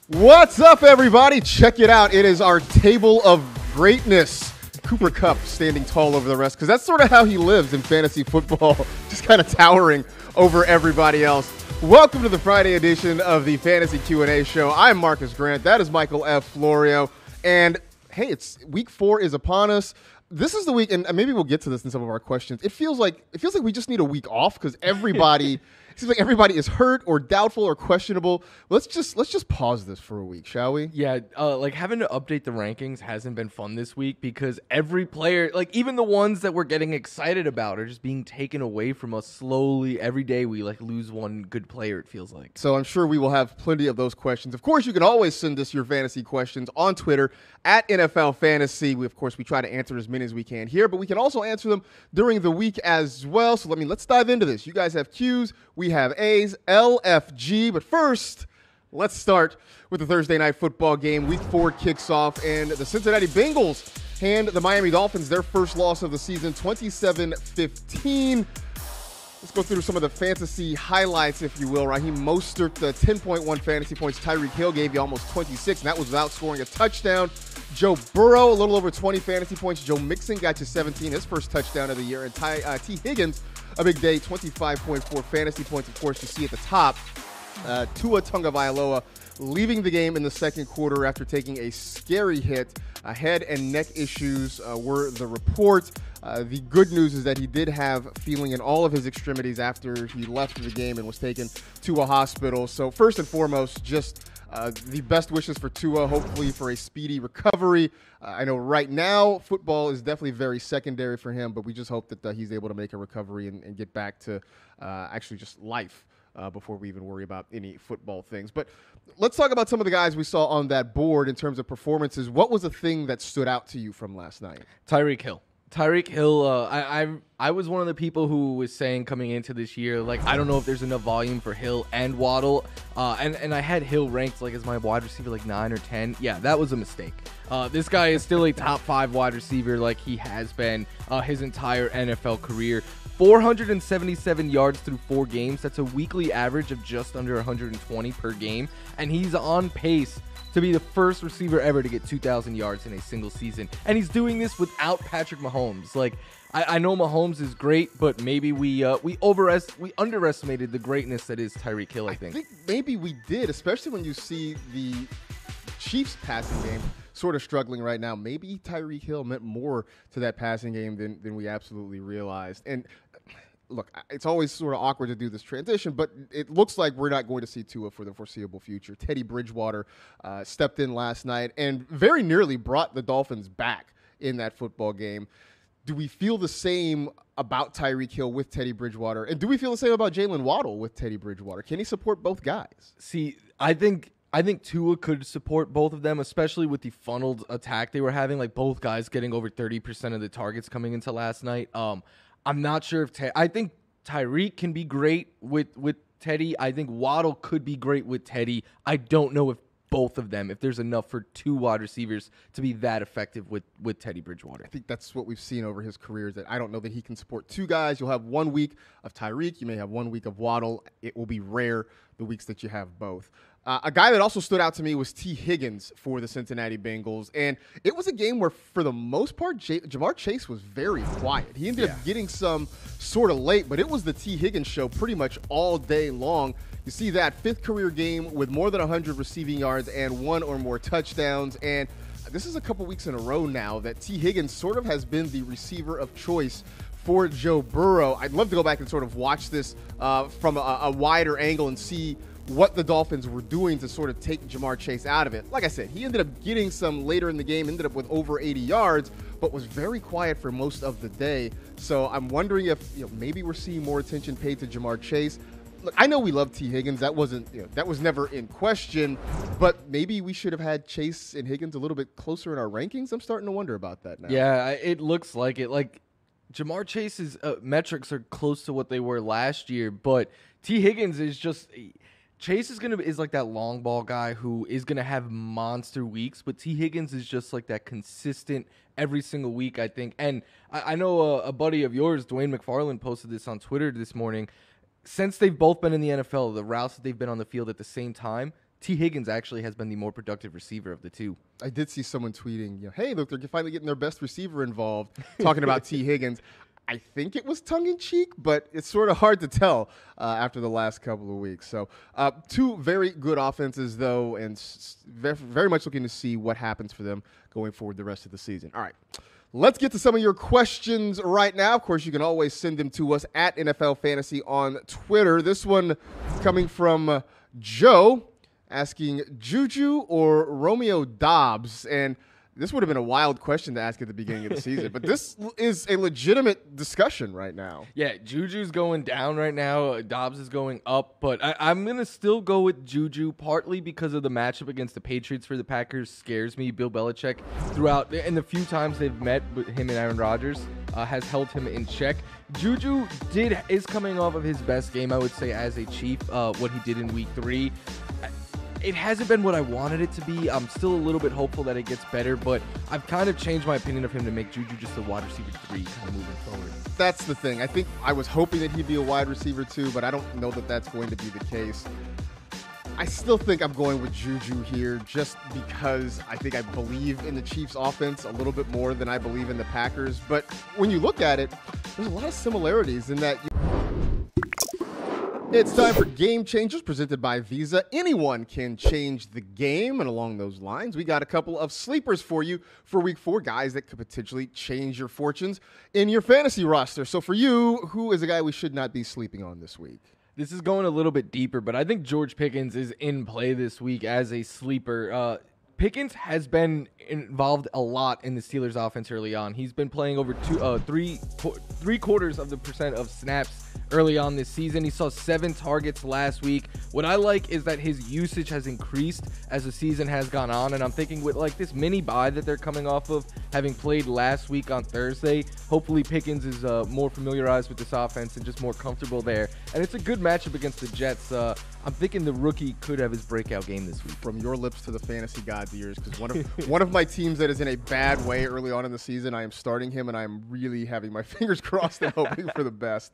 What's up, everybody? Check it out. It is our table of greatness. Cooper Kupp standing tall over the rest, because that's sort of how he lives in fantasy football, just kind of towering over everybody else. Welcome to the Friday edition of the Fantasy Q&A Show. I'm Marcus Grant. That is Michael F. Florio. And, hey, it's week 4 is upon us. This is the week, and maybe we'll get to this in some of our questions. It feels like we just need a week off because everybody seems like everybody is hurt or doubtful or questionable. Let's just pause this for a week, shall we? Yeah, like having to update the rankings hasn't been fun this week because every player, like even the ones that we're getting excited about, are just being taken away from us slowly. Every day we lose one good player, it feels like. So I'm sure we will have plenty of those questions. Of course, you can always send us your fantasy questions on Twitter at NFL Fantasy. We try to answer as many as we can here, but we can also answer them during the week as well. So let's dive into this. You guys have Q's, we have A's, LFG, but first, let's start with the Thursday night football game. Week 4 kicks off, and the Cincinnati Bengals hand the Miami Dolphins their first loss of the season, 27-15. Let's go through some of the fantasy highlights, if you will. Raheem Mostert, 10.1 fantasy points. Tyreek Hill gave you almost 26, and that was without scoring a touchdown. Joe Burrow, a little over 20 fantasy points. Joe Mixon got you 17, his first touchdown of the year. And T. Higgins, a big day, 25.4 fantasy points. Of course, you see at the top, Tua Tagovailoa leaving the game in the second quarter after taking a scary hit. Head and neck issues were the report. The good news is that he did have feeling in all of his extremities after he left the game and was taken to a hospital. So first and foremost, just the best wishes for Tua, hopefully for a speedy recovery. I know right now football is definitely very secondary for him, but we just hope that he's able to make a recovery and get back to actually just life before we even worry about any football things. But let's talk about some of the guys we saw on that board in terms of performances. What was the thing that stood out to you from last night? Tyreek Hill, I was one of the people who was saying coming into this year, I don't know if there's enough volume for Hill and Waddle, and I had Hill ranked as my wide receiver 9 or 10. Yeah, that was a mistake. This guy is still a top 5 wide receiver like he has been his entire NFL career. 477 yards through 4 games. That's a weekly average of just under 120 per game, and he's on pace to be the first receiver ever to get 2,000 yards in a single season. And he's doing this without Patrick Mahomes. I know Mahomes is great, but maybe we underestimated the greatness that is Tyreek Hill, I think maybe we did, especially when you see the Chiefs passing game sort of struggling right now. Maybe Tyreek Hill meant more to that passing game than we absolutely realized. And look, it's always sort of awkward to do this transition, but it looks like we're not going to see Tua for the foreseeable future. Teddy Bridgewater stepped in last night and very nearly brought the Dolphins back in that football game. Do we feel the same about Tyreek Hill with Teddy Bridgewater? And do we feel the same about Jalen Waddle with Teddy Bridgewater? Can he support both guys? See, I think Tua could support both of them, especially with the funneled attack they were having, both guys getting over 30% of the targets coming into last night. I'm not sure if I think Tyreek can be great with Teddy. I think Waddle could be great with Teddy. I don't know if both of them, if there's enough for 2 wide receivers to be that effective with Teddy Bridgewater. I think that's what we've seen over his career, is that I don't know that he can support 2 guys. You'll have 1 week of Tyreek. You may have 1 week of Waddle. It will be rare the weeks that you have both. A guy that also stood out to me was T. Higgins for the Cincinnati Bengals. And it was a game where, for the most part, Jamar Chase was very quiet. He ended up getting some sort of late, but it was the T. Higgins show pretty much all day long. You see that 5th career game with more than 100 receiving yards and 1 or more touchdowns. And this is a couple weeks in a row now that T. Higgins sort of has been the receiver of choice for Joe Burrow. I'd love to go back and sort of watch this from a wider angle and see what the Dolphins were doing to sort of take Jamar Chase out of it. Like I said, he ended up getting some later in the game, ended up with over 80 yards, but was very quiet for most of the day. So I'm wondering if maybe we're seeing more attention paid to Jamar Chase. Look, I know we love T. Higgins. That was never in question, but maybe we should have had Chase and Higgins a little bit closer in our rankings. I'm starting to wonder about that now. Yeah, it looks like it. Jamar Chase's metrics are close to what they were last year, but T. Higgins is just Chase is like that long ball guy who is gonna have monster weeks, but T. Higgins is just like that consistent every single week, I think. And I know a buddy of yours, Dwayne McFarland, posted this on Twitter this morning. Since they've both been in the NFL, the routes that they've been on the field at the same time, T. Higgins actually has been the more productive receiver of the two. I did see someone tweeting, hey, look, they're finally getting their best receiver involved, talking about T. Higgins. I think it was tongue-in-cheek, but it's sort of hard to tell after the last couple of weeks. So two very good offenses, though, and very much looking to see what happens for them going forward the rest of the season. All right, let's get to some of your questions right now. Of course, you can always send them to us at NFL Fantasy on Twitter. This one coming from Joe asking Juju or Romeo Dobbs. And this would have been a wild question to ask at the beginning of the season, but this is a legitimate discussion right now. Yeah, Juju's going down right now. Dobbs is going up, but I'm going to still go with Juju, partly because of the matchup against the Patriots for the Packers scares me. Bill Belichick, throughout, and the few times they've met with him and Aaron Rodgers, has held him in check. Juju is coming off of his best game, I would say, as a Chief, what he did in Week 3. It hasn't been what I wanted it to be. I'm still a little bit hopeful that it gets better, but I've kind of changed my opinion of him to make Juju just a wide receiver 3 kind of moving forward. That's the thing. I think I was hoping that he'd be a wide receiver 2, but I don't know that that's going to be the case. I still think I'm going with Juju here just because I think I believe in the Chiefs offense a little bit more than I believe in the Packers. But when you look at it, there's a lot of similarities in that. It's time for Game Changers presented by Visa. Anyone can change the game. And along those lines, we got a couple of sleepers for you for Week 4, guys that could potentially change your fortunes in your fantasy roster. So for you, who is a guy we should not be sleeping on this week? This is going a little bit deeper, but I think George Pickens is in play this week as a sleeper. Pickens has been involved a lot in the Steelers offense early on. He's been playing over three quarters of the percent of snaps early on this season. He saw 7 targets last week. What I like is that his usage has increased as the season has gone on, and I'm thinking with like this mini bye that they're coming off of, having played last week on Thursday, hopefully Pickens is more familiarized with this offense and just more comfortable there. And it's a good matchup against the Jets. I'm thinking the rookie could have his breakout game this week. From your lips to the fantasy god's ears, because one of my teams that is in a bad way early on in the season, I am starting him, and I am really having my fingers crossed and hoping for the best.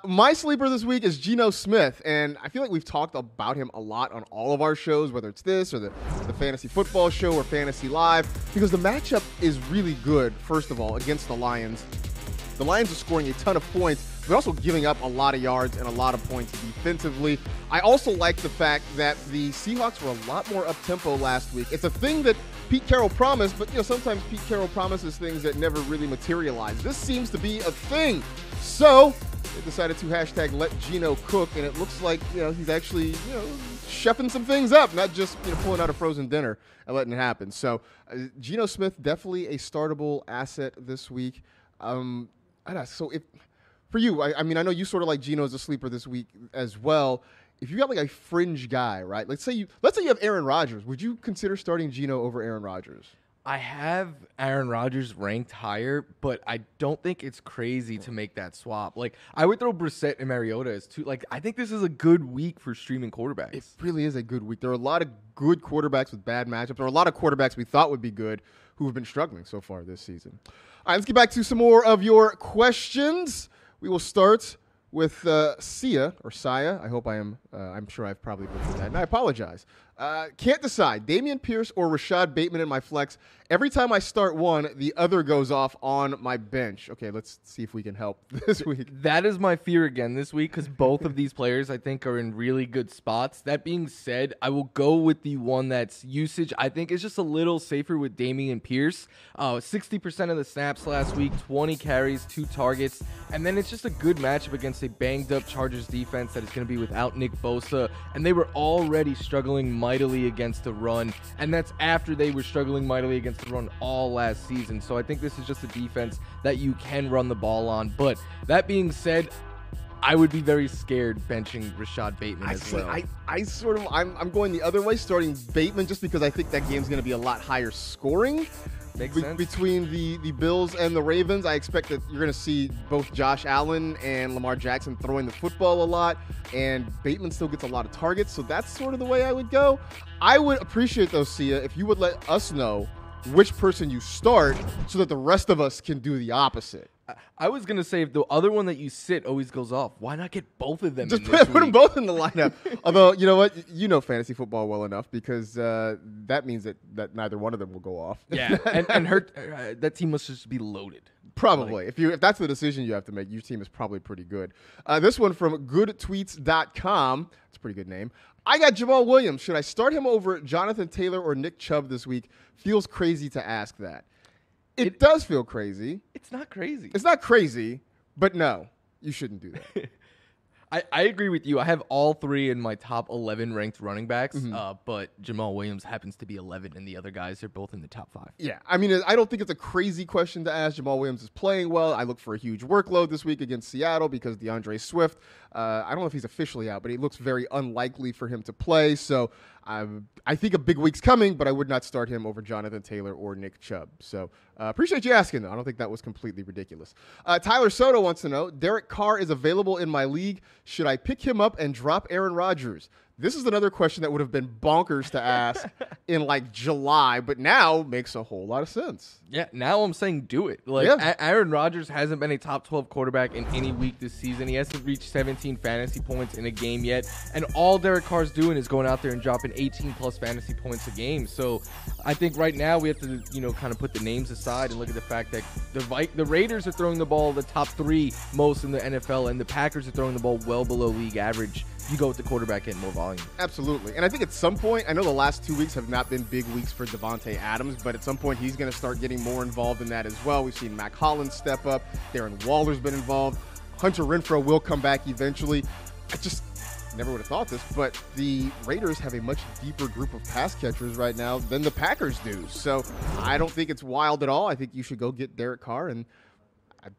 My sleeper this week is Gino Smith, and I feel like we've talked about him a lot on all of our shows, whether it's this or the Fantasy Football Show or Fantasy Live, because the matchup is really good, first of all, against the Lions. The Lions are scoring a ton of points, but also giving up a lot of yards and a lot of points defensively. I also like the fact that the Seahawks were a lot more up-tempo last week. It's a thing that Pete Carroll promised, but sometimes Pete Carroll promises things that never really materialize. This seems to be a thing. So they decided to hashtag let Gino cook, and it looks like he's actually chefing some things up, not just pulling out a frozen dinner and letting it happen. So Gino Smith, definitely a startable asset this week. So for you, I mean, I know you sort of like Gino as a sleeper this week as well. If you got like a fringe guy, right? Let's say you have Aaron Rodgers. Would you consider starting Gino over Aaron Rodgers? I have Aaron Rodgers ranked higher, but I don't think it's crazy to make that swap. Like, I would throw Brissett and Mariota as two. Like, I think this is a good week for streaming quarterbacks. It really is a good week. There are a lot of good quarterbacks with bad matchups. There are a lot of quarterbacks we thought would be good who have been struggling so far this season. All right, let's get back to some more of your questions. We will start with Sia, or Saya. I hope I'm sure I've probably butchered that, and I apologize. Can't decide. Dameon Pierce or Rashad Bateman in my flex. Every time I start one, the other goes off on my bench. Okay, let's see if we can help this week. That is my fear again this week because both of these players I think are in really good spots. That being said, I will go with the one that's usage I think is just a little safer with Dameon Pierce. 60% of the snaps last week, 20 carries, 2 targets, and then it's just a good matchup against a banged-up Chargers defense that is going to be without Nick Bosa, and they were already struggling mightily against the run, and that's after they were struggling mightily against the run all last season. So I think this is just a defense that you can run the ball on. But that being said, I would be very scared benching Rashad Bateman as well. I'm going the other way, starting Bateman, just because I think that game's going to be a lot higher scoring. Makes sense. Between the Bills and the Ravens, I expect that you're going to see both Josh Allen and Lamar Jackson throwing the football a lot, and Bateman still gets a lot of targets, so that's sort of the way I would go. I would appreciate, though, Sia, if you would let us know which person you start so that the rest of us can do the opposite. I was going to say, if the other one that you sit always goes off, why not get both of them Just in this put them week? both in the lineup. Although, you know what? You know fantasy football well enough, because that means that neither one of them will go off. Yeah, and that team must just be loaded. Probably. If that's the decision you have to make, your team is probably pretty good. This one from goodtweets.com. It's a pretty good name. I got Jamal Williams. Should I start him over Jonathan Taylor or Nick Chubb this week? Feels crazy to ask that. It does feel crazy. It's not crazy. It's not crazy, but no, you shouldn't do that. I agree with you. I have all three in my top 11 ranked running backs, but Jamal Williams happens to be 11, and the other guys are both in the top 5. Yeah, I mean, I don't think it's a crazy question to ask. Jamal Williams is playing well. I look for a huge workload this week against Seattle because DeAndre Swift, I don't know if he's officially out, but he looks very unlikely for him to play. So I think a big week's coming, but I would not start him over Jonathan Taylor or Nick Chubb. So appreciate you asking, though. I don't think that was completely ridiculous. Tyler Soto wants to know, Derek Carr is available in my league. Should I pick him up and drop Aaron Rodgers? This is another question that would have been bonkers to ask in like July, but now makes a whole lot of sense. Yeah, now I'm saying do it. Aaron Rodgers hasn't been a top 12 quarterback in any week this season. He hasn't reached 17 fantasy points in a game yet, and all Derek Carr's doing is going out there and dropping 18-plus fantasy points a game. So I think right now we have to, kind of put the names aside and look at the fact that the Raiders are throwing the ball the top 3 most in the NFL, and the Packers are throwing the ball well below league average. You go with the quarterback getting more volume. Absolutely. And I think at some point, I know the last 2 weeks have not been big weeks for Devontae Adams, but at some point he's going to start getting more involved in that as well. We've seen Mac Hollins step up. Darren Waller's been involved. Hunter Renfrow will come back eventually. I just never would have thought this, but the Raiders have a much deeper group of pass catchers right now than the Packers do. So I don't think it's wild at all. I think you should go get Derek Carr, and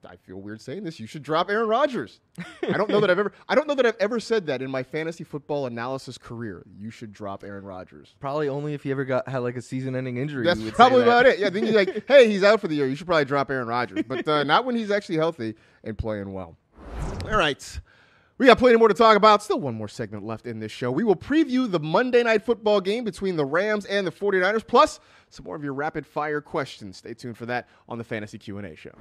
I feel weird saying this. You should drop Aaron Rodgers. I don't know that I've ever said that in my fantasy football analysis career. You should drop Aaron Rodgers. Probably only if you ever had like a season-ending injury. That's probably about it. Yeah, then you're like, hey, he's out for the year. You should probably drop Aaron Rodgers, but not when he's actually healthy and playing well. All right. We got plenty more to talk about. Still one more segment left in this show. We will preview the Monday Night Football game between the Rams and the 49ers, plus some more of your rapid-fire questions. Stay tuned for that on the Fantasy Q&A show.